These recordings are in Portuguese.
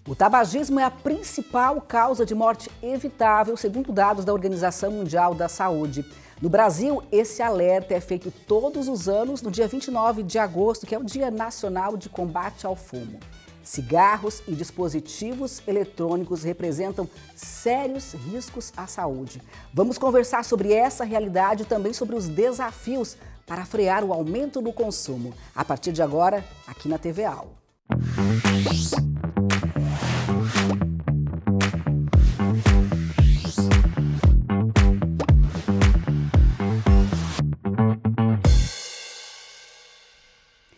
O tabagismo é a principal causa de morte evitável, segundo dados da Organização Mundial da Saúde. No Brasil, esse alerta é feito todos os anos no dia 29 de agosto, que é o Dia Nacional de Combate ao Fumo. Cigarros e dispositivos eletrônicos representam sérios riscos à saúde. Vamos conversar sobre essa realidade e também sobre os desafios para frear o aumento do consumo. A partir de agora, aqui na TV AL.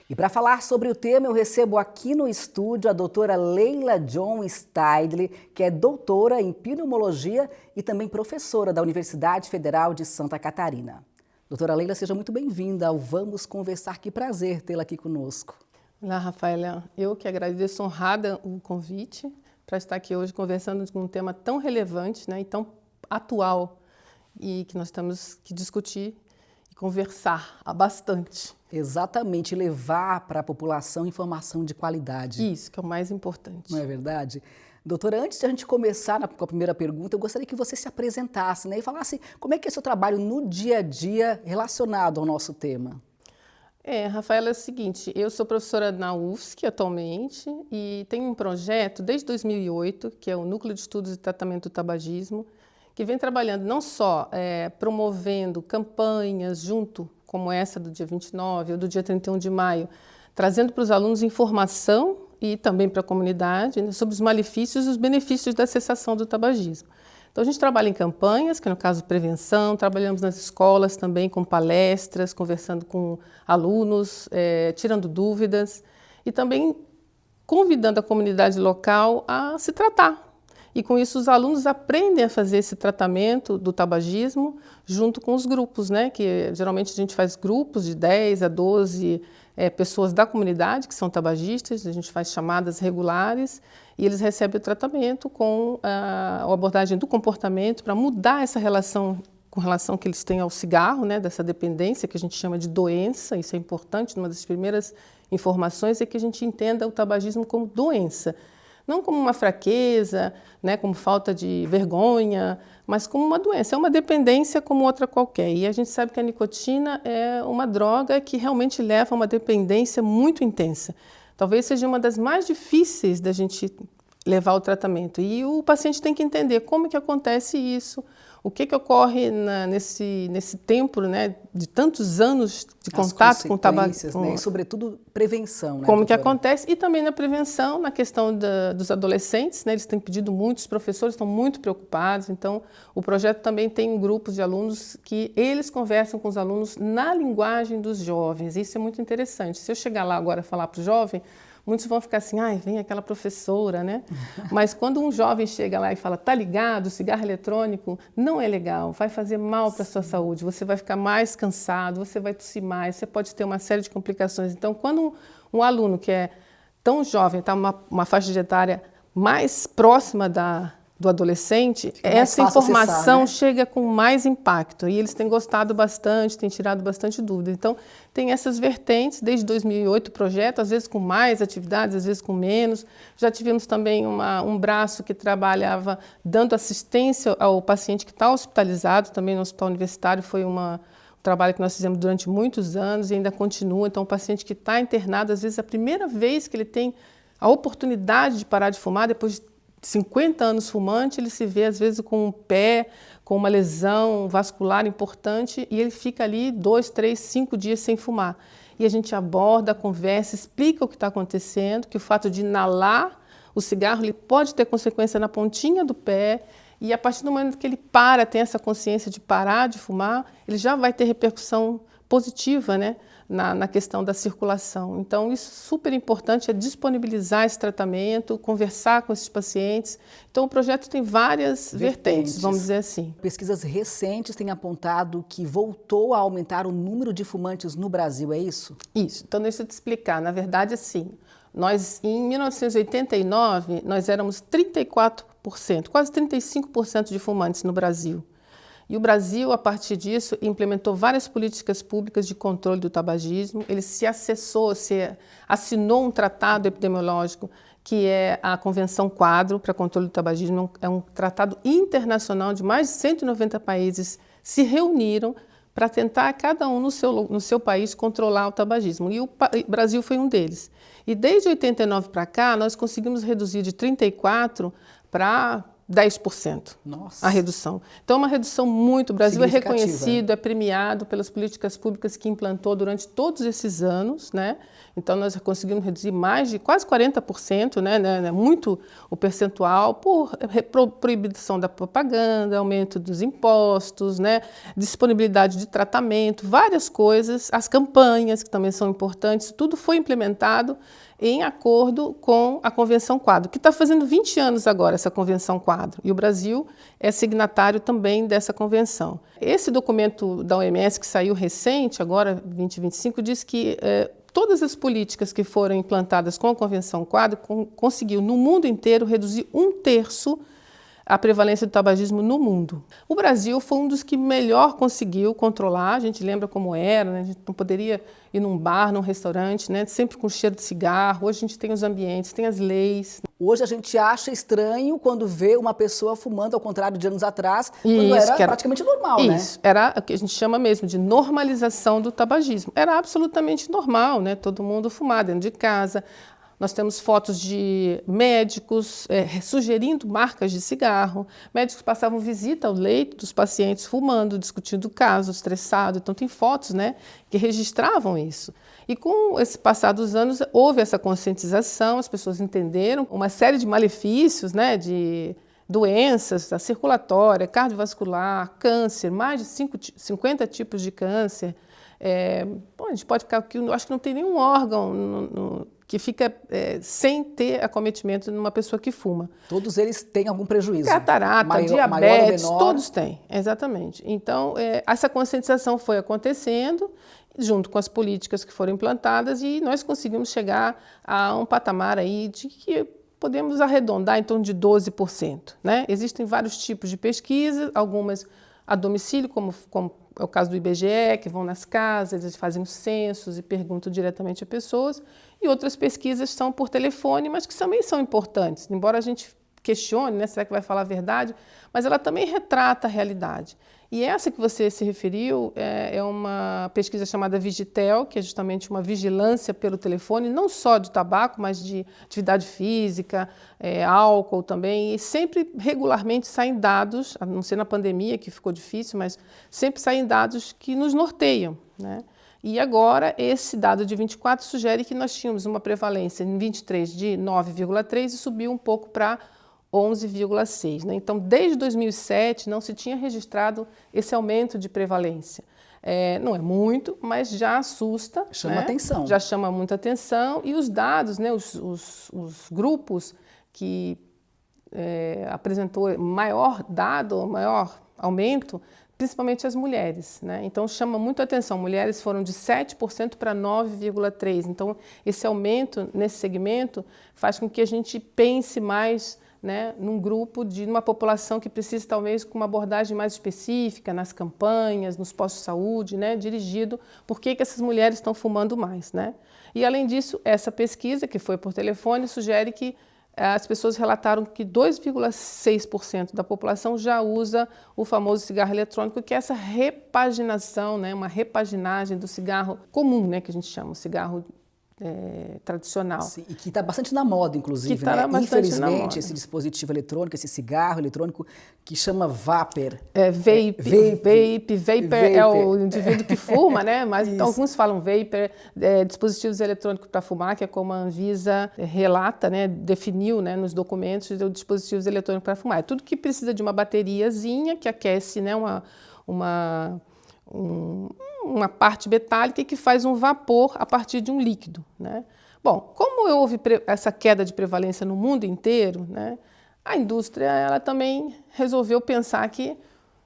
E para falar sobre o tema, eu recebo aqui no estúdio a doutora Leila John Steidle, que é doutora em pneumologia e também professora da Universidade Federal de Santa Catarina. Doutora Leila, seja muito bem-vinda ao Vamos Conversar. Que prazer tê-la aqui conosco. Olá, Rafaela. Eu que agradeço, honrada o convite para estar aqui hoje conversando com um tema tão relevante, né, e tão atual e que nós temos que discutir e conversar bastante. Exatamente, levar para a população informação de qualidade. Isso, que é o mais importante. Não é verdade? Doutora, antes de a gente começar com a primeira pergunta, eu gostaria que você se apresentasse, né, e falasse como é que é o seu trabalho no dia a dia relacionado ao nosso tema. Rafaela, é o seguinte, eu sou professora na UFSC atualmente e tenho um projeto desde 2008, que é o Núcleo de Estudos e Tratamento do Tabagismo, que vem trabalhando não só promovendo campanhas junto, como essa do dia 29 ou do dia 31 de maio, trazendo para os alunos informação e também para a comunidade, né, sobre os malefícios e os benefícios da cessação do tabagismo. Então a gente trabalha em campanhas, que no caso prevenção, trabalhamos nas escolas também com palestras, conversando com alunos, tirando dúvidas e também convidando a comunidade local a se tratar. E com isso os alunos aprendem a fazer esse tratamento do tabagismo junto com os grupos, né? Que geralmente a gente faz grupos de 10 a 12 pessoas da comunidade que são tabagistas, a gente faz chamadas regulares e eles recebem o tratamento com a abordagem do comportamento para mudar essa relação com relação que eles têm ao cigarro, né? Dessa dependência que a gente chama de doença, isso é importante, uma das primeiras informações é que a gente entenda o tabagismo como doença. Não como uma fraqueza, né, como falta de vergonha, mas como uma doença. É uma dependência como outra qualquer. E a gente sabe que a nicotina é uma droga que realmente leva a uma dependência muito intensa. Talvez seja uma das mais difíceis da gente levar ao tratamento. E o paciente tem que entender como que acontece isso, o que ocorre nesse tempo, né, de tantos anos de contato com o tabaco. Né? E, sobretudo, prevenção. Né, como doutora? que acontece. E também na prevenção, na questão dos adolescentes, né, eles têm pedido muito, os professores estão muito preocupados. Então, o projeto também tem grupos de alunos que eles conversam com os alunos na linguagem dos jovens. Isso é muito interessante. Se eu chegar lá agora e falar para o jovem, muitos vão ficar assim, ai, vem aquela professora, né? Mas quando um jovem chega lá e fala, tá ligado, cigarro eletrônico não é legal, vai fazer mal para a sua saúde, você vai ficar mais cansado, você vai tossir mais, você pode ter uma série de complicações. Então, quando um aluno que é tão jovem, está uma faixa etária mais próxima do adolescente, essa informação acessar, né? Chega com mais impacto e eles têm gostado bastante, têm tirado bastante dúvida. Então, tem essas vertentes, desde 2008 o projeto, às vezes com mais atividades, às vezes com menos. Já tivemos também um braço que trabalhava dando assistência ao paciente que está hospitalizado, também no hospital universitário, foi um trabalho que nós fizemos durante muitos anos e ainda continua. Então, o paciente que está internado, às vezes a primeira vez que ele tem a oportunidade de parar de fumar, depois de 50 anos fumante, ele se vê às vezes com um pé, com uma lesão vascular importante e ele fica ali 2, 3, 5 dias sem fumar. E a gente aborda, conversa, explica o que está acontecendo, que o fato de inalar o cigarro ele pode ter consequência na pontinha do pé e a partir do momento que ele tem essa consciência de parar de fumar, ele já vai ter repercussão positiva, né? Na questão da circulação. Então, isso é super importante, é disponibilizar esse tratamento, conversar com esses pacientes. Então, o projeto tem várias vertentes, vamos dizer assim. Pesquisas recentes têm apontado que voltou a aumentar o número de fumantes no Brasil, é isso? Isso. Então, deixa eu te explicar. Na verdade, assim, nós, em 1989, nós éramos 34%, quase 35% de fumantes no Brasil. E o Brasil, a partir disso, implementou várias políticas públicas de controle do tabagismo. Ele assinou um tratado epidemiológico que é a Convenção Quadro para Controle do Tabagismo. É um tratado internacional de mais de 190 países se reuniram para tentar, cada um no seu país, controlar o tabagismo. E o Brasil foi um deles. E desde 89 para cá, nós conseguimos reduzir de 34% para 10%. Nossa. A redução. Então, é uma redução muito... O Brasil é reconhecido, é premiado pelas políticas públicas que implantou durante todos esses anos, né? Então, nós conseguimos reduzir mais de quase 40%, né? Muito o percentual, por proibição da propaganda, aumento dos impostos, né? Disponibilidade de tratamento, várias coisas, as campanhas, que também são importantes, tudo foi implementado em acordo com a Convenção Quadro, que está fazendo 20 anos agora, essa Convenção Quadro, e o Brasil é signatário também dessa convenção. Esse documento da OMS, que saiu recente, agora 2025, diz que todas as políticas que foram implantadas com a Convenção Quadro conseguiu, no mundo inteiro, reduzir 1/3 a prevalência do tabagismo no mundo. O Brasil foi um dos que melhor conseguiu controlar, a gente lembra como era, né? A gente não poderia ir num bar, num restaurante, né? Sempre com cheiro de cigarro. Hoje a gente tem os ambientes, tem as leis. Hoje a gente acha estranho quando vê uma pessoa fumando, ao contrário de anos atrás, quando Isso, era praticamente normal, né? Isso, era o que a gente chama mesmo de normalização do tabagismo. Era absolutamente normal, né? Todo mundo fumar dentro de casa. Nós temos fotos de médicos sugerindo marcas de cigarro, médicos passavam visita ao leito dos pacientes fumando, discutindo o caso, estressado. Então tem fotos, né, que registravam isso. E com esse passar dos anos houve essa conscientização, as pessoas entenderam uma série de malefícios, né, de doenças, a circulatória, cardiovascular, câncer, mais de 50 tipos de câncer. A gente pode ficar aqui, eu acho que não tem nenhum órgão que fica sem ter acometimento numa pessoa que fuma. Todos eles têm algum prejuízo. Catarata, diabetes, todos têm, exatamente. Então, essa conscientização foi acontecendo, junto com as políticas que foram implantadas, e nós conseguimos chegar a um patamar aí de que podemos arredondar em torno de 12%. Né? Existem vários tipos de pesquisa, algumas a domicílio, como é o caso do IBGE, que vão nas casas, eles fazem os censos e perguntam diretamente a pessoas, e outras pesquisas são por telefone, mas que também são importantes, embora a gente questione, né, será que vai falar a verdade, mas ela também retrata a realidade. E essa que você se referiu é uma pesquisa chamada Vigitel, que é justamente uma vigilância pelo telefone, não só de tabaco, mas de atividade física, álcool também, e sempre regularmente saem dados, a não ser na pandemia, que ficou difícil, mas sempre saem dados que nos norteiam, né? E agora, esse dado de 24 sugere que nós tínhamos uma prevalência em 23 de 9,3 e subiu um pouco para 11,6. Né? Então, desde 2007, não se tinha registrado esse aumento de prevalência. Não é muito, mas já assusta. Chama atenção. Já chama muita atenção. E os dados, né, os grupos que apresentou maior dado, maior aumento, principalmente as mulheres, né? Então chama muito a atenção, mulheres foram de 7% para 9,3%, então esse aumento nesse segmento faz com que a gente pense mais, né, num grupo numa população que precisa talvez com uma abordagem mais específica nas campanhas, nos postos de saúde, né, dirigido por que essas mulheres estão fumando mais, né? E além disso, essa pesquisa que foi por telefone sugere que as pessoas relataram que 2,6% da população já usa o famoso cigarro eletrônico, que é essa repaginação, né, uma repaginagem do cigarro comum, né, que a gente chama, o cigarro tradicional. Sim, e que está bastante na moda, inclusive, né? Infelizmente, esse dispositivo eletrônico, esse cigarro eletrônico, que chama vapor. Vapor é o indivíduo que fuma, né? Mas então, alguns falam vapor, dispositivos eletrônicos para fumar, que é como a Anvisa relata, né? Definiu, né, nos documentos de dispositivos eletrônicos para fumar. É tudo que precisa de uma bateriazinha que aquece, né, uma parte metálica que faz um vapor a partir de um líquido, né? Bom, como houve essa queda de prevalência no mundo inteiro, né, a indústria ela também resolveu pensar que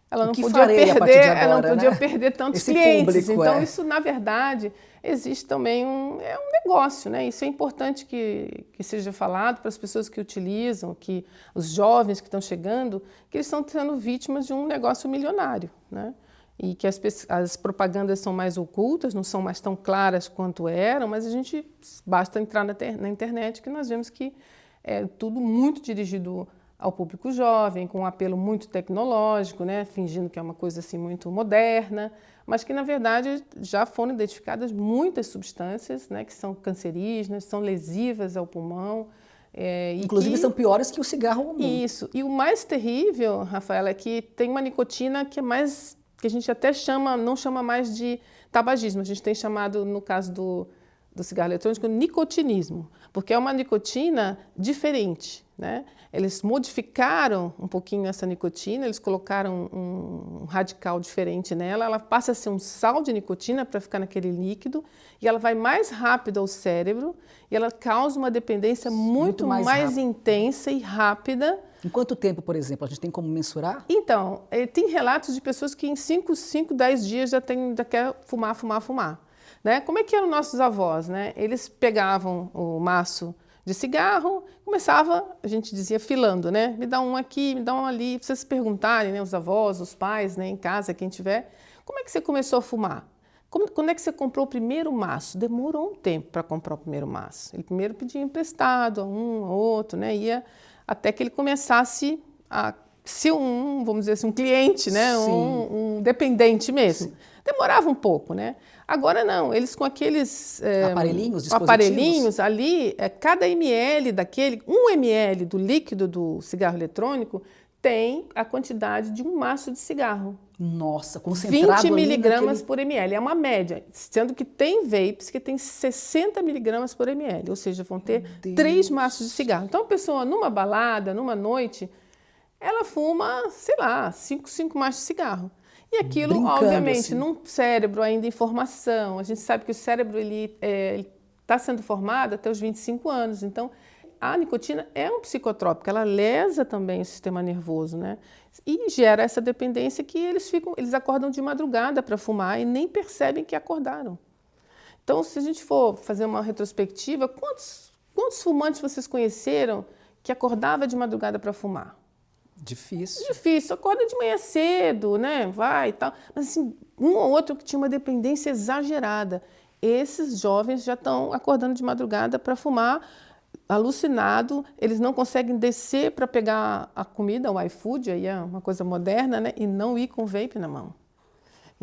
ela não podia perder tantos clientes. Público, então, isso, na verdade, existe também um negócio, né? Isso é importante que seja falado para as pessoas que utilizam, que os jovens que estão chegando, que eles estão sendo vítimas de um negócio milionário, né? E que as propagandas são mais ocultas, não são mais tão claras quanto eram, mas basta entrar na internet que nós vemos que é tudo muito dirigido ao público jovem, com um apelo muito tecnológico, né, fingindo que é uma coisa assim muito moderna, mas que na verdade já foram identificadas muitas substâncias, né, que são cancerígenas, são lesivas ao pulmão. Inclusive são piores que o cigarro comum. Isso. E o mais terrível, Rafaela, é que tem uma nicotina que é mais, que a gente até não chama mais de tabagismo, a gente tem chamado, no caso do cigarro eletrônico, nicotinismo, porque é uma nicotina diferente, né? Eles modificaram um pouquinho essa nicotina, eles colocaram um radical diferente nela, ela passa a ser um sal de nicotina para ficar naquele líquido, e ela vai mais rápido ao cérebro, e ela causa uma dependência muito mais intensa e rápida. Em quanto tempo, por exemplo? A gente tem como mensurar? Então, tem relatos de pessoas que em 5, 10 dias já quer fumar. Né? Como é que eram nossos avós? Né? Eles pegavam o maço de cigarro, começava, a gente dizia, filando, né? Me dá um aqui, me dá um ali. Pra vocês se perguntarem, né? Os avós, os pais, né? Em casa, quem tiver, como é que você começou a fumar? Quando é que você comprou o primeiro maço? Demorou um tempo para comprar o primeiro maço. Ele primeiro pedia emprestado a um, a outro, né? Ia até que ele começasse a ser vamos dizer assim, um cliente, né? Um dependente mesmo. Sim. Demorava um pouco, né? Agora não, eles com aqueles aparelhinhos ali, cada ml daquele, 1 ml do líquido do cigarro eletrônico tem a quantidade de um maço de cigarro. Nossa, concentrado 20 miligramas por ml, é uma média, sendo que tem vapes que tem 60 miligramas por ml, ou seja, vão ter 3 maços de cigarro. Então a pessoa numa balada, numa noite, ela fuma, sei lá, 5 maços de cigarro. E aquilo, obviamente, assim, num cérebro ainda em formação. A gente sabe que o cérebro ele está sendo formado até os 25 anos. Então, a nicotina é um psicotrópico, ela lesa também o sistema nervoso, né? E gera essa dependência que eles acordam de madrugada para fumar e nem percebem que acordaram. Então, se a gente for fazer uma retrospectiva, quantos fumantes vocês conheceram que acordava de madrugada para fumar? Difícil. Acorda de manhã cedo, né? Vai e tal. Mas assim, um ou outro que tinha uma dependência exagerada. Esses jovens já estão acordando de madrugada para fumar, alucinado, eles não conseguem descer para pegar a comida, o iFood, aí é uma coisa moderna, né? E não ir com o vape na mão.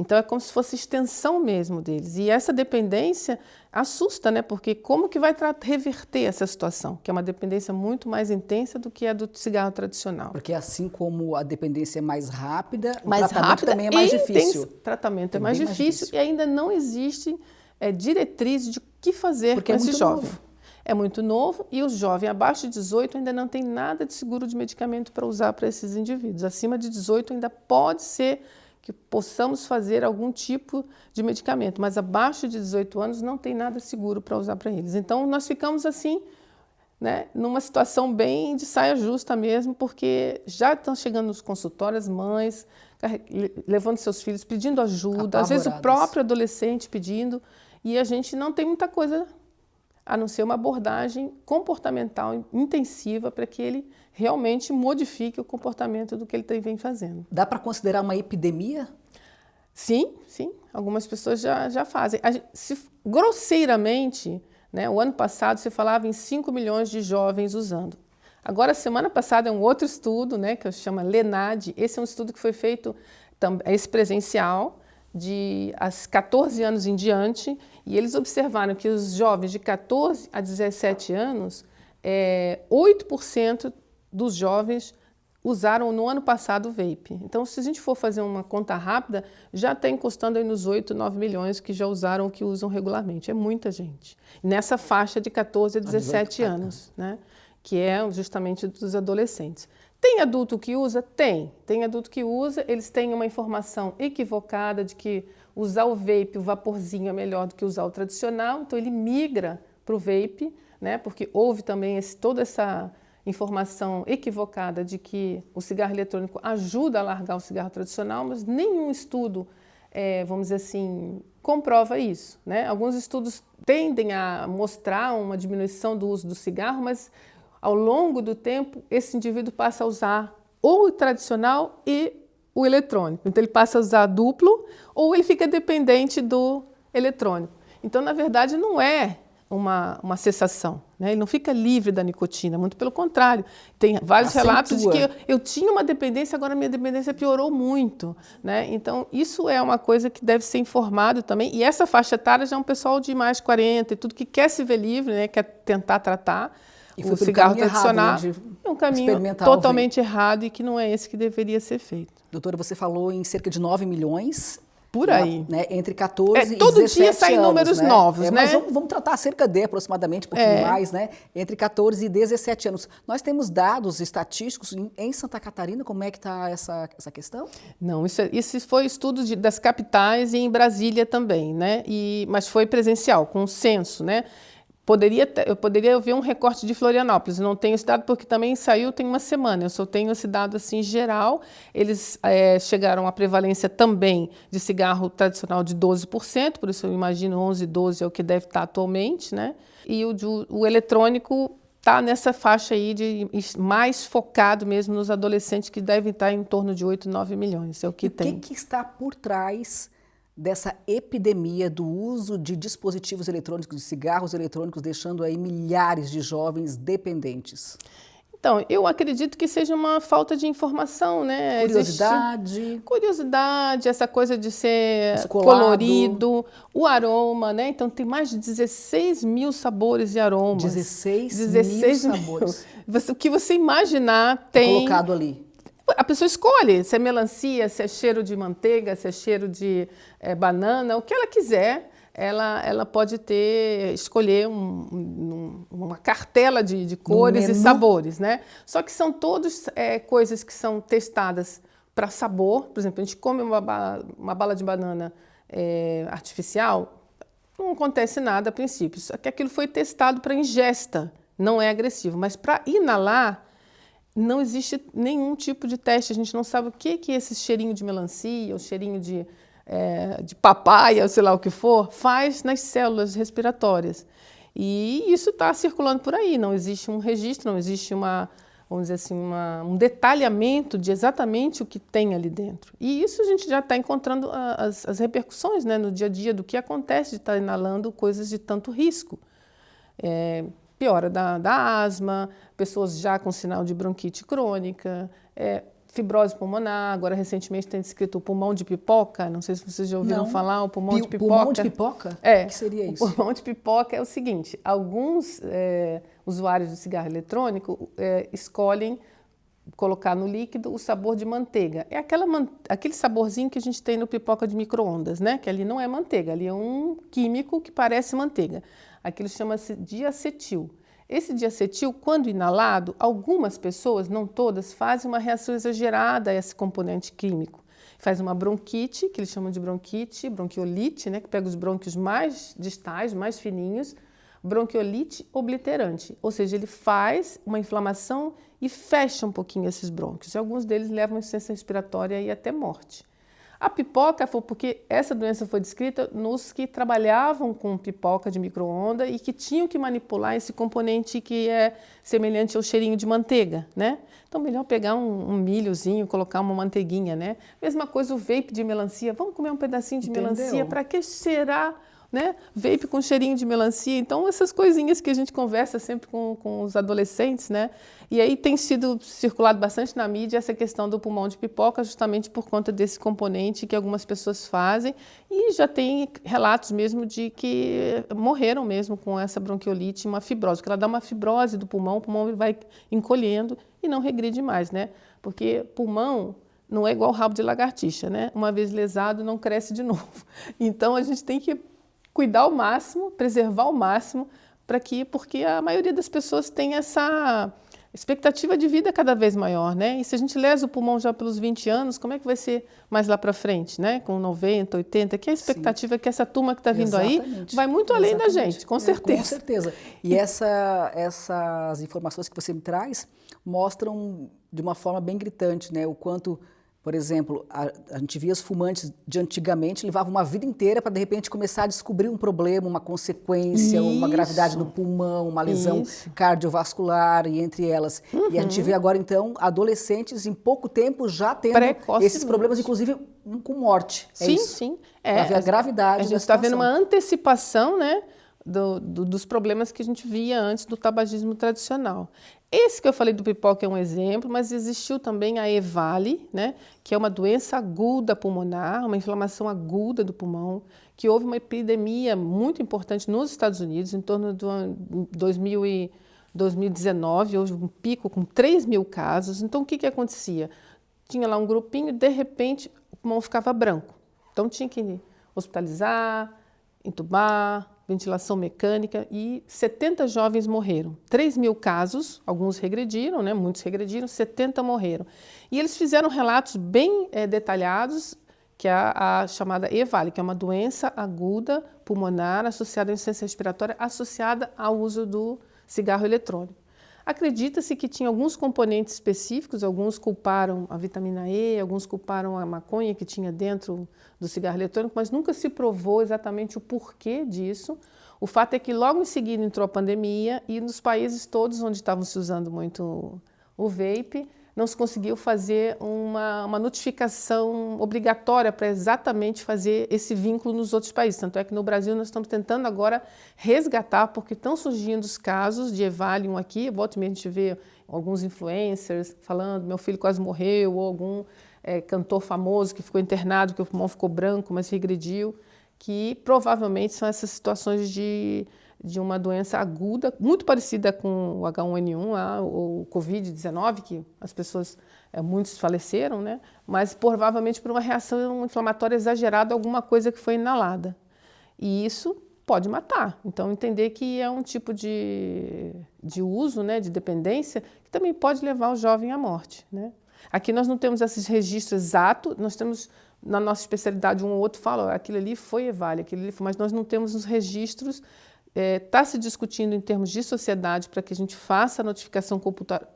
Então é como se fosse extensão mesmo deles. E essa dependência assusta, né? Porque como que vai reverter essa situação? Que é uma dependência muito mais intensa do que a do cigarro tradicional. Porque assim como a dependência é mais rápida, o tratamento também é mais difícil. O tratamento é mais difícil e ainda não existe diretriz de o que fazer com esse jovem. É muito novo e o jovem abaixo de 18 ainda não tem nada de seguro de medicamento para usar para esses indivíduos. Acima de 18 ainda pode ser que possamos fazer algum tipo de medicamento, mas abaixo de 18 anos não tem nada seguro para usar para eles. Então, nós ficamos assim, né, numa situação bem de saia justa mesmo, porque já estão chegando nos consultórios mães, levando seus filhos, pedindo ajuda, às vezes o próprio adolescente pedindo, e a gente não tem muita coisa a não ser uma abordagem comportamental intensiva para que ele realmente modifique o comportamento do que ele vem fazendo. Dá para considerar uma epidemia? Sim. Algumas pessoas já fazem. Grosseiramente, né, o ano passado se falava em 5 milhões de jovens usando. Agora, semana passada, é um outro estudo, né, que chama LENAD. Esse é um estudo que foi feito, esse presencial, de 14 anos em diante, e eles observaram que os jovens de 14 a 17 anos, 8% dos jovens usaram no ano passado o vape. Então, se a gente for fazer uma conta rápida, já está encostando aí nos 8, 9 milhões que já usaram ou que usam regularmente. É muita gente. Nessa faixa de 14 a 17 anos, né? Que é justamente dos adolescentes. Tem adulto que usa? Tem adulto que usa, eles têm uma informação equivocada de que usar o vape, o vaporzinho, é melhor do que usar o tradicional, então ele migra para o vape, né? Porque houve também toda essa informação equivocada de que o cigarro eletrônico ajuda a largar o cigarro tradicional, mas nenhum estudo, vamos dizer assim, comprova isso, né? Alguns estudos tendem a mostrar uma diminuição do uso do cigarro, mas ao longo do tempo, esse indivíduo passa a usar ou o tradicional e o eletrônico. Então, ele passa a usar duplo ou ele fica dependente do eletrônico. Então, na verdade, não é uma cessação, né? Ele não fica livre da nicotina, muito pelo contrário. Tem vários relatos de que eu tinha uma dependência, agora minha dependência piorou muito, né? Então, isso é uma coisa que deve ser informado também. E essa faixa etária já é um pessoal de mais de 40 e tudo que quer se ver livre, né? Quer tentar tratar o cigarro tradicional. É um caminho totalmente errado e que não é esse que deveria ser feito. Doutora, você falou em cerca de 9 milhões. Por aí. Né, entre 14 e 17 todo dia saem números novos, né? Mas vamos tratar cerca de aproximadamente, um pouquinho mais, né? Entre 14 e 17 anos. Nós temos dados estatísticos em Santa Catarina, como é que está essa questão? Não, isso foi estudo das capitais e em Brasília também, né? Mas foi presencial, com censo, né? Eu poderia ver um recorte de Florianópolis, não tenho esse dado porque também saiu tem uma semana, eu só tenho esse dado assim geral. Eles chegaram à prevalência também de cigarro tradicional de 12%, por isso eu imagino 11, 12 é o que deve estar atualmente, né? E o eletrônico está nessa faixa aí de mais focado mesmo nos adolescentes, que devem estar em torno de 8, 9 milhões, é o que tem. O que está por trás dessa epidemia do uso de dispositivos eletrônicos, de cigarros eletrônicos, deixando aí milhares de jovens dependentes? Então, eu acredito que seja uma falta de informação, né? Curiosidade, essa coisa de ser colorido, o aroma, né? Então, tem mais de 16 mil sabores e aromas. 16 mil sabores. O que você imaginar tem... colocado ali. A pessoa escolhe se é melancia, se é cheiro de manteiga, se é cheiro de banana, o que ela quiser, ela pode escolher uma cartela de cores e sabores, né? Só que são todas coisas que são testadas para sabor. Por exemplo, a gente come uma bala de banana artificial, não acontece nada a princípio, só que aquilo foi testado para ingesta, não é agressivo, mas para inalar, não existe nenhum tipo de teste, a gente não sabe o que é esse cheirinho de melancia, o cheirinho de papaya, ou sei lá o que for, faz nas células respiratórias. E isso está circulando por aí, não existe um registro, não existe vamos dizer assim, um detalhamento de exatamente o que tem ali dentro. E isso a gente já está encontrando as repercussões, né, no dia a dia do que acontece de estar inalando coisas de tanto risco. Piora da asma, pessoas já com sinal de bronquite crônica, fibrose pulmonar. Agora, recentemente, tem descrito o pulmão de pipoca. Não sei se vocês já ouviram falar, o pulmão de pipoca. Pulmão de pipoca? O que seria isso? O pulmão de pipoca é o seguinte, alguns usuários de cigarro eletrônico escolhem colocar no líquido o sabor de manteiga. É aquele saborzinho que a gente tem no pipoca de micro-ondas, né? Que ali não é manteiga, ali é um químico que parece manteiga. Aquilo chama-se diacetil. Esse diacetil, quando inalado, algumas pessoas, não todas, fazem uma reação exagerada a esse componente químico. Faz uma bronquite, que eles chamam de bronquiolite, né? Que pega os brônquios mais distais, mais fininhos, bronquiolite obliterante. Ou seja, ele faz uma inflamação e fecha um pouquinho esses brônquios. E alguns deles levam a insuficiência respiratória e até morte. A pipoca foi porque essa doença foi descrita nos que trabalhavam com pipoca de micro-ondas e que tinham que manipular esse componente que é semelhante ao cheirinho de manteiga, né? Então, melhor pegar um milhozinho, colocar uma manteiguinha, né? Mesma coisa o vape de melancia. Vamos comer um pedacinho de melancia? Para que cheirar, né? Vape com cheirinho de melancia. Então, essas coisinhas que a gente conversa sempre com os adolescentes, né? E aí tem sido circulado bastante na mídia essa questão do pulmão de pipoca, justamente por conta desse componente que algumas pessoas fazem. E já tem relatos mesmo de que morreram mesmo com essa bronquiolite, uma fibrose, porque ela dá uma fibrose do pulmão, o pulmão vai encolhendo e não regride mais, né? Porque pulmão não é igual rabo de lagartixa, né? Uma vez lesado, não cresce de novo. Então, a gente tem que cuidar ao máximo, preservar ao máximo, porque a maioria das pessoas tem essa expectativa de vida cada vez maior, né? E se a gente lesa o pulmão já pelos 20 anos, como é que vai ser mais lá para frente, né? Com 90, 80, que é a expectativa que essa turma que está vindo aí vai muito além da gente, com certeza. Com certeza. E essas informações que você me traz mostram de uma forma bem gritante, né? O quanto, por exemplo, a gente via os fumantes de antigamente levavam uma vida inteira para, de repente, começar a descobrir um problema, uma consequência, uma gravidade no pulmão, uma lesão cardiovascular, e entre elas. E a gente vê agora, então, adolescentes em pouco tempo já tendo esses problemas, inclusive com morte. Sim, sim. Para ver a gravidade da situação. A gente está vendo uma antecipação, né, dos problemas que a gente via antes do tabagismo tradicional. Esse que eu falei do pipoca é um exemplo, mas existiu também a EVALI, né, que é uma doença aguda pulmonar, uma inflamação aguda do pulmão, que houve uma epidemia muito importante nos Estados Unidos, em torno de 2019, houve um pico com 3.000 casos. Então, o que acontecia? Tinha lá um grupinho, de repente, o pulmão ficava branco. Então, tinha que hospitalizar, entubar, ventilação mecânica, e 70 jovens morreram. 3.000 casos, alguns regrediram, né? Muitos regrediram, 70 morreram. E eles fizeram relatos bem detalhados, que é a chamada EVALI, que é uma doença aguda pulmonar associada à insuficiência respiratória, associada ao uso do cigarro eletrônico. Acredita-se que tinha alguns componentes específicos, alguns culparam a vitamina E, alguns culparam a maconha que tinha dentro do cigarro eletrônico, mas nunca se provou exatamente o porquê disso. O fato é que logo em seguida entrou a pandemia e nos países todos onde estavam se usando muito o vape, não se conseguiu fazer uma notificação obrigatória para exatamente fazer esse vínculo nos outros países. Tanto é que no Brasil nós estamos tentando agora resgatar, porque estão surgindo os casos de EVALI aqui. Volta e meia a gente vê alguns influencers falando, meu filho quase morreu, ou algum cantor famoso que ficou internado, que o pulmão ficou branco, mas regrediu, que provavelmente são essas situações de uma doença aguda, muito parecida com o H1N1, ou o Covid-19, que as pessoas, muitos faleceram, né? Mas provavelmente por uma reação inflamatória exagerada, alguma coisa que foi inalada. E isso pode matar. Então, entender que é um tipo de uso, né, de dependência, que também pode levar o jovem à morte, né? Aqui nós não temos esses registros exatos, nós temos, na nossa especialidade, um ou outro fala, aquilo ali foi EVALI, aquilo ali foi, mas nós não temos os registros. Está se discutindo em termos de sociedade para que a gente faça a notificação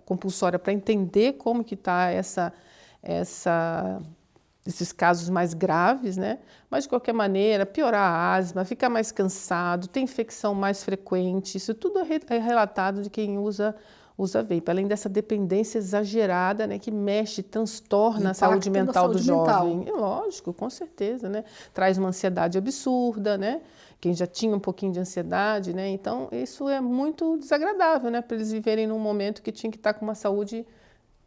compulsória para entender como que está esses casos mais graves, né? Mas, de qualquer maneira, piorar a asma, ficar mais cansado, ter infecção mais frequente, isso tudo é relatado de quem usa vape, além dessa dependência exagerada, né, que mexe, transtorna a saúde mental do jovem. Lógico, com certeza, né? Traz uma ansiedade absurda, né? Quem já tinha um pouquinho de ansiedade, né? Então, isso é muito desagradável, né? Para eles viverem num momento que tinha que estar com uma saúde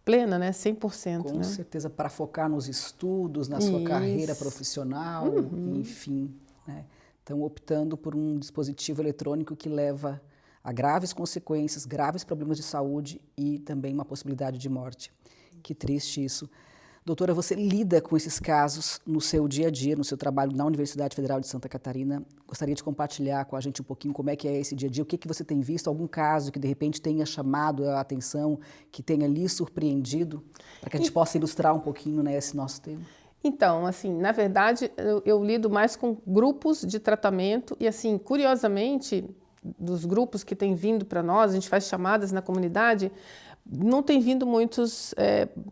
plena, né? 100%. Com certeza, para focar nos estudos, na sua carreira profissional, enfim, né? Estão optando por um dispositivo eletrônico que leva a graves consequências, graves problemas de saúde e também uma possibilidade de morte. Que triste isso. Doutora, você lida com esses casos no seu dia a dia, no seu trabalho na Universidade Federal de Santa Catarina. Gostaria de compartilhar com a gente um pouquinho como é que é esse dia a dia, o que você tem visto, algum caso que de repente tenha chamado a atenção, que tenha lhe surpreendido, para que a gente possa ilustrar um pouquinho, né, esse nosso tema. Então, assim, na verdade, eu lido mais com grupos de tratamento e, assim, curiosamente, dos grupos que têm vindo para nós, a gente faz chamadas na comunidade, não tem vindo muitos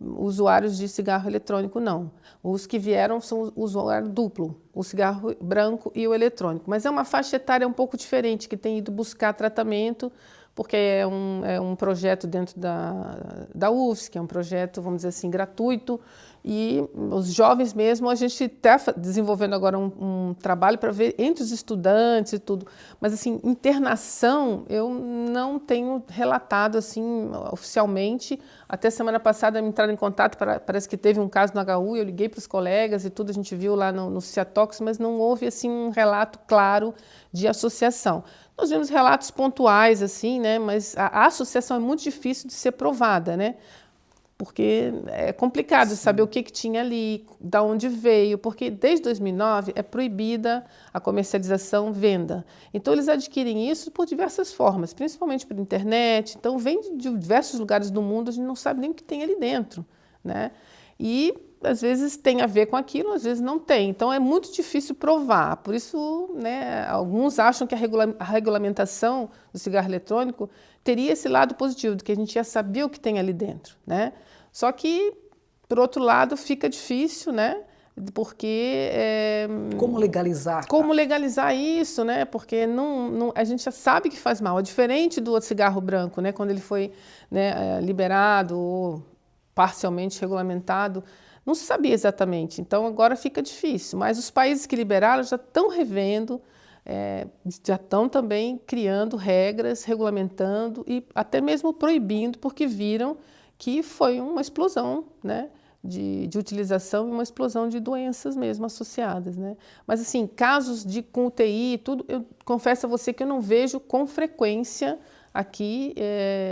usuários de cigarro eletrônico, não. Os que vieram são o usuário duplo, o cigarro branco e o eletrônico. Mas é uma faixa etária um pouco diferente, que tem ido buscar tratamento, porque é um projeto dentro da UFSC, que é um projeto, vamos dizer assim, gratuito. E os jovens mesmo, a gente está desenvolvendo agora um trabalho para ver entre os estudantes e tudo. Mas, assim, internação eu não tenho relatado, assim, oficialmente. Até semana passada me entraram em contato, parece que teve um caso no HU, eu liguei para os colegas e tudo, a gente viu lá no Ciatox, mas não houve, assim, um relato claro de associação. Nós vimos relatos pontuais, assim, né, mas a associação é muito difícil de ser provada, né? Porque é complicado saber o que tinha ali, de onde veio, porque desde 2009 é proibida a comercialização, venda. Então, eles adquirem isso por diversas formas, principalmente pela internet. Então, vem de diversos lugares do mundo, a gente não sabe nem o que tem ali dentro, né? E, às vezes, tem a ver com aquilo, às vezes não tem. Então, é muito difícil provar. Por isso, né, alguns acham que a regulamentação do cigarro eletrônico teria esse lado positivo, de que a gente ia saber o que tem ali dentro, né? Só que, por outro lado, fica difícil, né? Porque... Como legalizar? Como legalizar isso, né? Porque a gente já sabe que faz mal. É diferente do outro cigarro branco, né? Quando ele foi, né, liberado ou parcialmente regulamentado, não se sabia exatamente. Então, agora fica difícil. Mas os países que liberaram já estão revendo, já estão também criando regras, regulamentando e até mesmo proibindo, porque viram que foi uma explosão, né, de utilização e uma explosão de doenças mesmo associadas, né? Mas assim, casos com UTI e tudo, eu confesso a você que eu não vejo com frequência aqui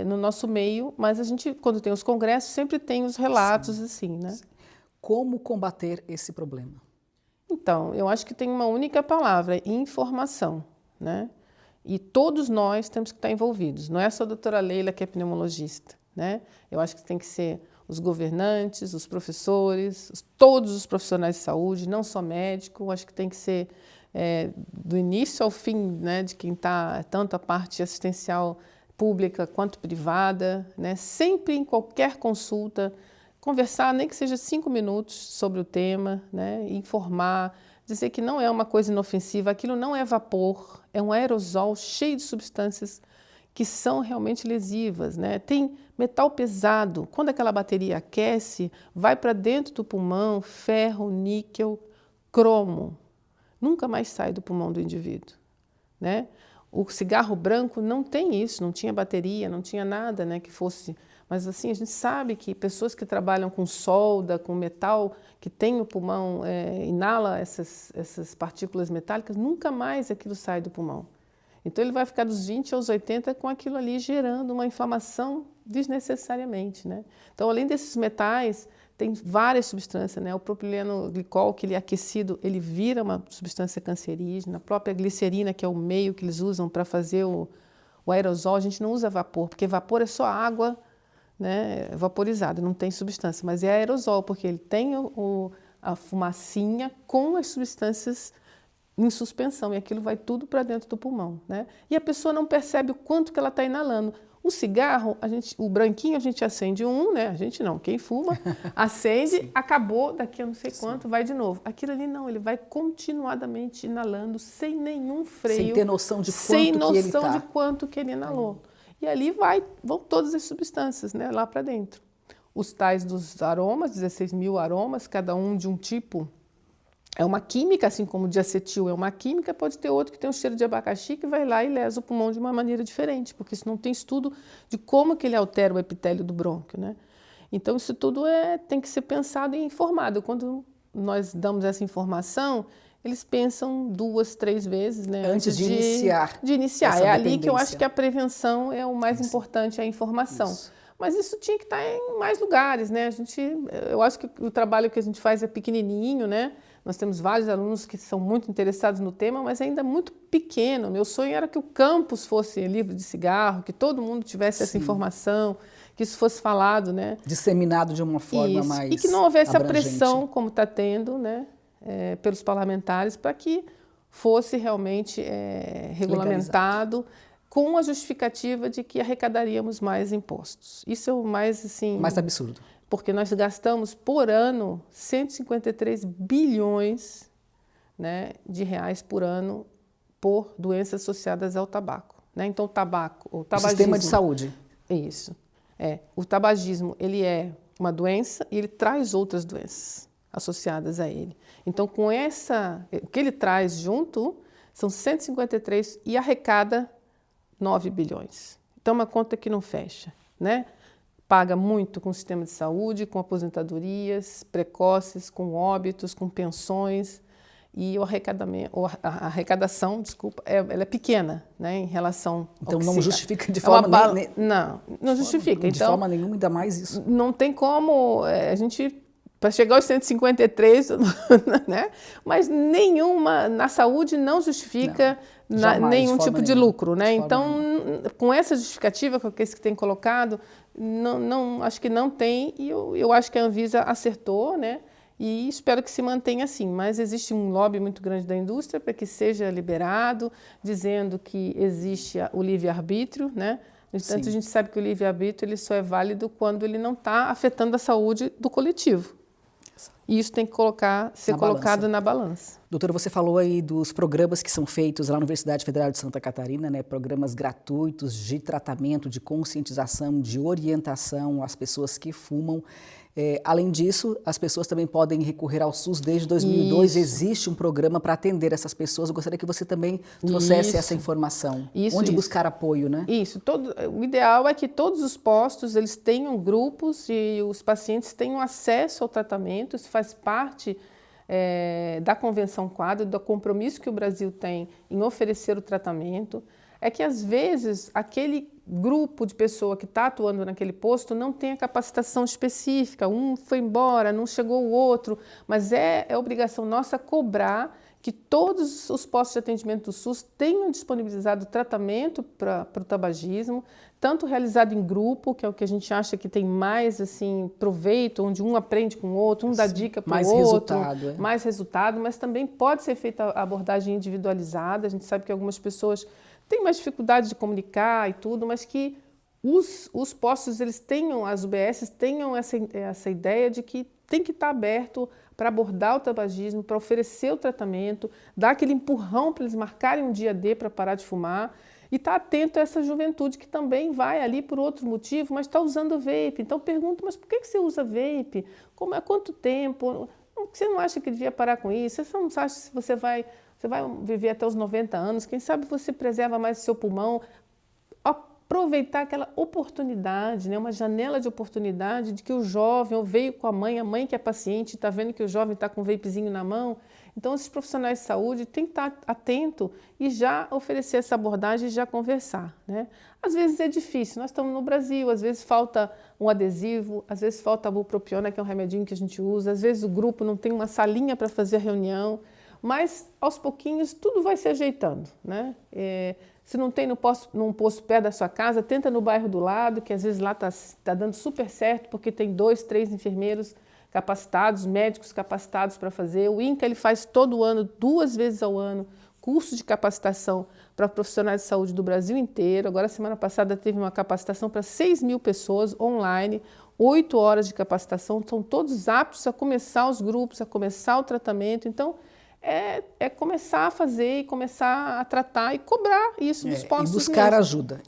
no nosso meio, mas a gente, quando tem os congressos, sempre tem os relatos. Sim, assim, né? Sim. Como combater esse problema? Então, eu acho que tem uma única palavra, informação, né? E todos nós temos que estar envolvidos, não é só a doutora Leila que é pneumologista, né? Eu acho que tem que ser os governantes, os professores, todos os profissionais de saúde, não só médico, acho que tem que ser do início ao fim, né, de quem está, tanto a parte assistencial pública quanto privada, né, sempre em qualquer consulta, conversar, nem que seja 5 minutos sobre o tema, né, informar, dizer que não é uma coisa inofensiva, aquilo não é vapor, é um aerosol cheio de substâncias que são realmente lesivas, né? Tem metal pesado, quando aquela bateria aquece, vai para dentro do pulmão, ferro, níquel, cromo, nunca mais sai do pulmão do indivíduo, né? O cigarro branco não tem isso, não tinha bateria, não tinha nada, né, que fosse... Mas assim, a gente sabe que pessoas que trabalham com solda, com metal, que tem no pulmão, inala essas partículas metálicas, nunca mais aquilo sai do pulmão. Então ele vai ficar dos 20 aos 80 com aquilo ali gerando uma inflamação desnecessariamente, né? Então, além desses metais, tem várias substâncias, né? O propileno glicol, que ele é aquecido, ele vira uma substância cancerígena. A própria glicerina, que é o meio que eles usam para fazer o aerosol, a gente não usa vapor, porque vapor é só água, né, vaporizada, não tem substância, mas é aerosol, porque ele tem a fumacinha com as substâncias em suspensão, e aquilo vai tudo para dentro do pulmão, né? E a pessoa não percebe o quanto que ela está inalando. O cigarro, o branquinho a gente acende né? A gente não, quem fuma, acende, acabou, daqui a não sei quanto, vai de novo. Aquilo ali não, ele vai continuadamente inalando, sem nenhum freio. Sem ter noção de quanto sem que ele noção está. de quanto que ele inalou. E ali vão todas as substâncias, né, lá para dentro. Os tais dos aromas, 16 mil aromas, cada um de um tipo. É uma química, assim como o diacetil é uma química, pode ter outro que tem um cheiro de abacaxi que vai lá e lesa o pulmão de uma maneira diferente, porque isso não tem estudo de como que ele altera o epitélio do brônquio, né? Então isso tudo tem que ser pensado e informado. Quando nós damos essa informação, eles pensam 2, 3 vezes, né? Antes de iniciar. De iniciar. É ali que eu acho que a prevenção é o mais importante, a informação. Isso. Mas isso tinha que estar em mais lugares, né? Eu acho que o trabalho que a gente faz é pequenininho, né? Nós temos vários alunos que são muito interessados no tema, mas ainda muito pequeno. Meu sonho era que o campus fosse livre de cigarro, que todo mundo tivesse essa informação, que isso fosse falado, né? Disseminado de uma forma mais e que não houvesse abrangente. A pressão, como está tendo, né? Pelos parlamentares, para que fosse realmente regulamentado, com a justificativa de que arrecadaríamos mais impostos. Isso é o mais, assim... Mais absurdo. Porque nós gastamos por ano 153 bilhões, né, de reais por ano por doenças associadas ao tabaco, né? Então o tabagismo... O sistema de saúde. Isso. O tabagismo, ele é uma doença e ele traz outras doenças associadas a ele. Então o que ele traz junto são 153 e arrecada 9 bilhões. Então uma conta que não fecha, né? Paga muito com o sistema de saúde, com aposentadorias precoces, com óbitos, com pensões, e a arrecadação, desculpa, ela é pequena, né, em relação ao que não justifica de forma não justifica. De forma nenhuma, ainda mais isso. Não tem como a gente... Para chegar aos 153, né? Mas nenhuma, na saúde não justifica nenhum tipo de lucro, né? Então, com essa justificativa que esse que tem colocado, acho que não tem, e eu acho que a Anvisa acertou, né? E espero que se mantenha assim, mas existe um lobby muito grande da indústria para que seja liberado, dizendo que existe o livre-arbítrio, né? No entanto, a gente sabe que o livre-arbítrio ele só é válido quando ele não está afetando a saúde do coletivo. E isso tem que ser colocado na balança. Doutora, você falou aí dos programas que são feitos lá na Universidade Federal de Santa Catarina, né? Programas gratuitos de tratamento, de conscientização, de orientação às pessoas que fumam. Além disso, as pessoas também podem recorrer ao SUS. Desde 2002 existe um programa para atender essas pessoas. Eu gostaria que você também trouxesse essa informação. Onde buscar apoio, né? Isso. O ideal é que todos os postos eles tenham grupos e os pacientes tenham acesso ao tratamento. Isso faz parte da Convenção Quadro, do compromisso que o Brasil tem em oferecer o tratamento. É que, às vezes, aquele grupo de pessoa que está atuando naquele posto não tem a capacitação específica, um foi embora, não chegou o outro, mas é obrigação nossa cobrar que todos os postos de atendimento do SUS tenham disponibilizado tratamento para o tabagismo, tanto realizado em grupo, que é o que a gente acha que tem mais assim, proveito, onde um aprende com o outro, um dá dica para o outro, mais resultado, mas também pode ser feita a abordagem individualizada. A gente sabe que algumas pessoas têm mais dificuldade de comunicar e tudo, mas que os postos, eles tenham, as UBSs tenham essa ideia de que tem que estar aberto para abordar o tabagismo, para oferecer o tratamento, dar aquele empurrão para eles marcarem um dia D para parar de fumar e estar atento a essa juventude que também vai ali por outro motivo, mas está usando vape. Então pergunto, mas por que você usa vape? Há quanto tempo? Você não acha que devia parar com isso? Você não acha que você vai viver até os 90 anos? Quem sabe você preserva mais o seu pulmão? Aproveitar aquela oportunidade, né? Uma janela de oportunidade de que o jovem veio com a mãe que é paciente, está vendo que o jovem está com um vapezinho na mão. Então, esses profissionais de saúde têm que estar atento e já oferecer essa abordagem e já conversar, né? Às vezes é difícil, nós estamos no Brasil, às vezes falta um adesivo, às vezes falta a bupropiona, que é um remedinho que a gente usa, às vezes o grupo não tem uma salinha para fazer a reunião, mas aos pouquinhos tudo vai se ajeitando, né? Se não tem num posto perto da sua casa, tenta no bairro do lado, que às vezes lá tá dando super certo, porque tem 2, 3 enfermeiros capacitados, médicos capacitados para fazer. O INCA ele faz todo ano, 2 vezes ao ano, curso de capacitação para profissionais de saúde do Brasil inteiro. Agora, semana passada, teve uma capacitação para 6.000 pessoas online, 8 horas de capacitação. Estão todos aptos a começar os grupos, a começar o tratamento. Então, é começar a fazer e começar a tratar e cobrar isso dos postos. E buscar ajuda.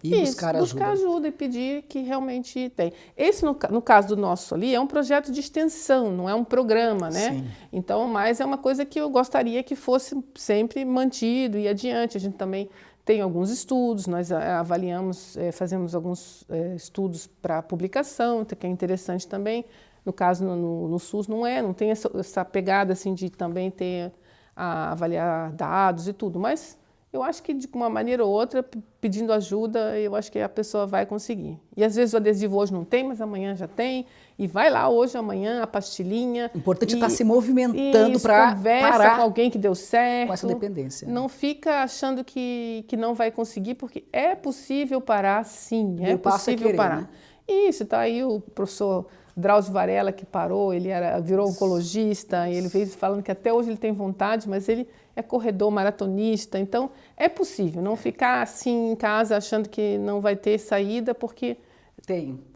Buscar ajuda e pedir que realmente tem. Esse, no caso do nosso ali, é um projeto de extensão, não é um programa, né? Sim. Então, mas é uma coisa que eu gostaria que fosse sempre mantido e adiante. A gente também tem alguns estudos, nós avaliamos, fazemos alguns estudos para publicação, que é interessante também. No caso, no SUS não tem essa pegada assim de também ter a avaliar dados e tudo, mas eu acho que de uma maneira ou outra, pedindo ajuda, eu acho que a pessoa vai conseguir. E às vezes o adesivo hoje não tem, mas amanhã já tem, e vai lá hoje, amanhã, a pastilhinha. O importante é estar se movimentando para parar com alguém que deu certo. Com essa dependência. Não fica achando que não vai conseguir, porque é possível parar, sim, é possível parar. Né? Isso, está aí o professor Drauzio Varela, que parou, ele virou oncologista, e ele veio falando que até hoje ele tem vontade, mas ele é corredor, maratonista, então é possível, não ficar assim em casa achando que não vai ter saída, porque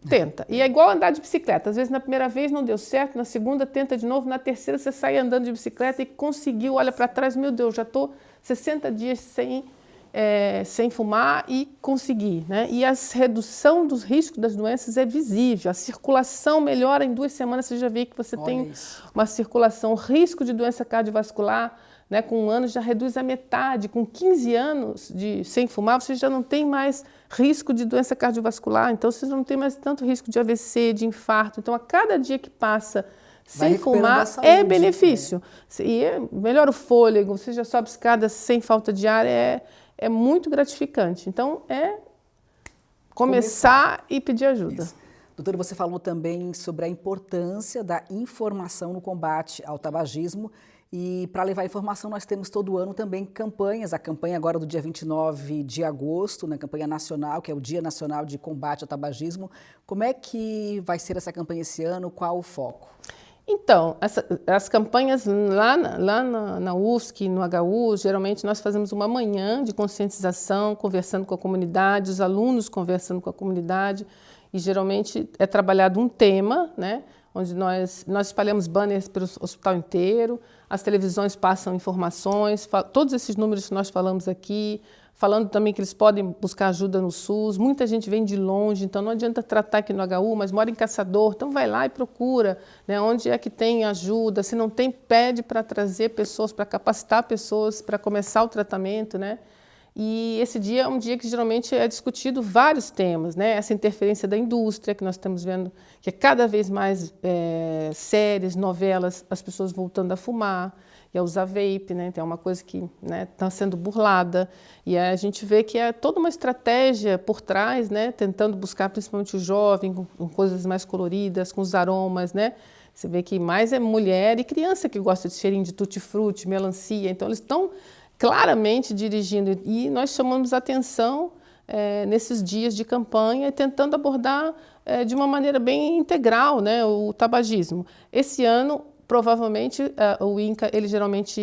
tenta. E é igual andar de bicicleta, às vezes na primeira vez não deu certo, na segunda tenta de novo, na terceira você sai andando de bicicleta e conseguiu, olha para trás, meu Deus, já estou 60 dias sem fumar e conseguir, né? E a redução dos riscos das doenças é visível, a circulação melhora em 2 semanas, você já vê que você tem uma circulação, o risco de doença cardiovascular, né, com 1 ano já reduz a metade, com 15 anos sem fumar você já não tem mais risco de doença cardiovascular, então você não tem mais tanto risco de AVC, de infarto, então a cada dia que passa sem fumar é benefício, e melhora o fôlego, você já sobe escadas sem falta de ar, é muito gratificante. Então, começar e pedir ajuda. Isso. Doutora, você falou também sobre a importância da informação no combate ao tabagismo. E para levar informação, nós temos todo ano também campanhas. A campanha agora do dia 29 de agosto, na campanha nacional, que é o Dia Nacional de Combate ao Tabagismo. Como é que vai ser essa campanha esse ano? Qual o foco? Então, as campanhas lá na UFSC, no HU, geralmente nós fazemos uma manhã de conscientização, conversando com a comunidade, os alunos conversando com a comunidade, e geralmente é trabalhado um tema, né, onde nós espalhamos banners pelo hospital inteiro, as televisões passam informações, todos esses números que nós falamos aqui, falando também que eles podem buscar ajuda no SUS. Muita gente vem de longe, então não adianta tratar aqui no HU, mas mora em Caçador, então vai lá e procura, né, onde é que tem ajuda. Se não tem, pede para trazer pessoas, para capacitar pessoas para começar o tratamento, né? E esse dia é um dia que geralmente é discutido vários temas, né? Essa interferência da indústria, que nós estamos vendo que é cada vez mais séries, novelas, as pessoas voltando a fumar e a usar vape, né? Então é uma coisa que está sendo burlada. E a gente vê que é toda uma estratégia por trás, né? Tentando buscar principalmente o jovem com coisas mais coloridas, com os aromas, né? Você vê que mais é mulher e criança que gosta de cheirinho de tutti-frutti, melancia. Então eles estão claramente dirigindo, e nós chamamos atenção nesses dias de campanha, tentando abordar de uma maneira bem integral, né, o tabagismo. Esse ano, provavelmente, o INCA ele geralmente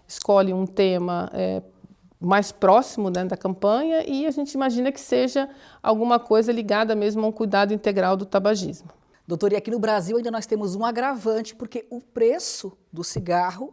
escolhe um tema mais próximo, né, da campanha, e a gente imagina que seja alguma coisa ligada mesmo a um cuidado integral do tabagismo. Doutor, e aqui no Brasil ainda nós temos um agravante, porque o preço do cigarro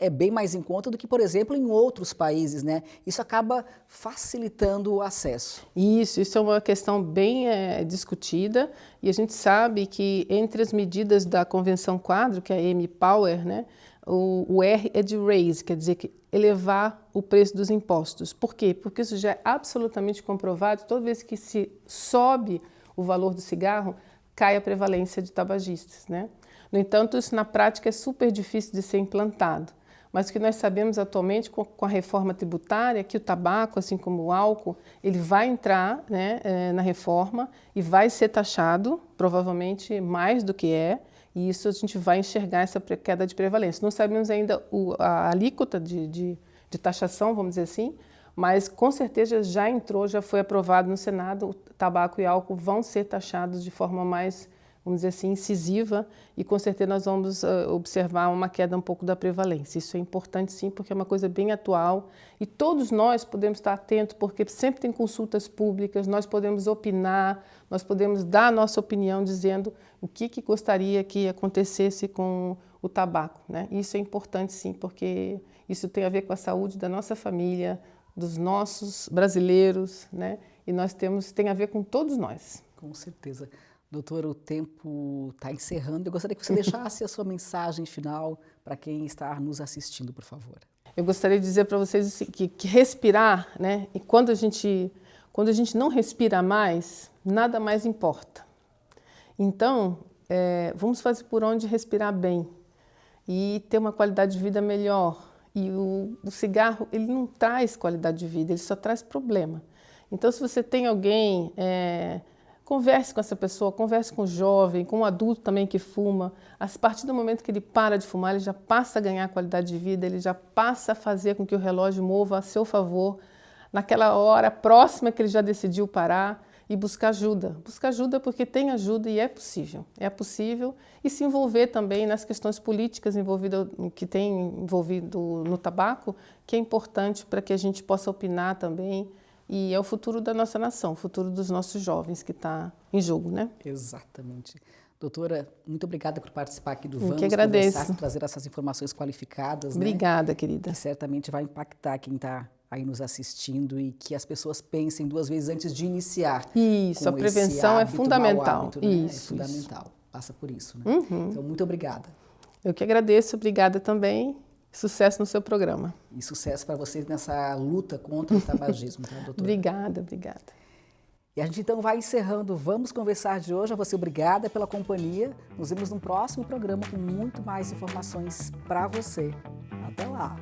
é bem mais em conta do que, por exemplo, em outros países, né? Isso acaba facilitando o acesso. Isso é uma questão bem discutida, e a gente sabe que entre as medidas da Convenção Quadro, que é a M-Power, né, o R é de raise, quer dizer que elevar o preço dos impostos. Por quê? Porque isso já é absolutamente comprovado. Toda vez que se sobe o valor do cigarro, cai a prevalência de tabagistas, né? No entanto, isso na prática é super difícil de ser implantado. Mas o que nós sabemos atualmente com a reforma tributária é que o tabaco, assim como o álcool, ele vai entrar, né, na reforma e vai ser taxado, provavelmente mais do que e isso a gente vai enxergar essa queda de prevalência. Não sabemos ainda a alíquota de taxação, vamos dizer assim, mas com certeza já foi aprovado no Senado, o tabaco e álcool vão ser taxados de forma mais, vamos dizer assim, incisiva, e com certeza nós vamos observar uma queda um pouco da prevalência. Isso é importante sim, porque é uma coisa bem atual, e todos nós podemos estar atentos, porque sempre tem consultas públicas, nós podemos opinar, nós podemos dar a nossa opinião dizendo o que gostaria que acontecesse com o tabaco, né? Isso é importante sim, porque isso tem a ver com a saúde da nossa família, dos nossos brasileiros, né? E tem a ver com todos nós. Com certeza. Doutora, o tempo está encerrando. Eu gostaria que você deixasse a sua mensagem final para quem está nos assistindo, por favor. Eu gostaria de dizer para vocês que respirar, né? E quando a gente não respira mais, nada mais importa. Então, vamos fazer por onde respirar bem e ter uma qualidade de vida melhor. E o cigarro, ele não traz qualidade de vida, ele só traz problema. Então, se você tem alguém, converse com essa pessoa, converse com o jovem, com o adulto também que fuma. A partir do momento que ele para de fumar, ele já passa a ganhar qualidade de vida, ele já passa a fazer com que o relógio mova a seu favor, naquela hora próxima que ele já decidiu parar, e buscar ajuda. Buscar ajuda porque tem ajuda e é possível. É possível, e se envolver também nas questões políticas que tem envolvido no tabaco, que é importante para que a gente possa opinar também. E é o futuro da nossa nação, o futuro dos nossos jovens que está em jogo, né? Exatamente. Doutora, muito obrigada por participar aqui do Vamos que agradeço. Conversar, trazer essas informações qualificadas. Obrigada, né? querida. Que certamente vai impactar quem está aí nos assistindo, e que as pessoas pensem duas vezes antes de iniciar. Isso, a prevenção é fundamental. Hábito, né? Isso, é fundamental. Isso. Passa por isso, né? Uhum. Então, muito obrigada. Eu que agradeço, obrigada também. Sucesso no seu programa. E sucesso para vocês nessa luta contra o tabagismo, tá, doutora? Obrigada, obrigada. E a gente então vai encerrando Vamos Conversar de hoje. A você, obrigada pela companhia. Nos vemos no próximo programa com muito mais informações para você. Até lá!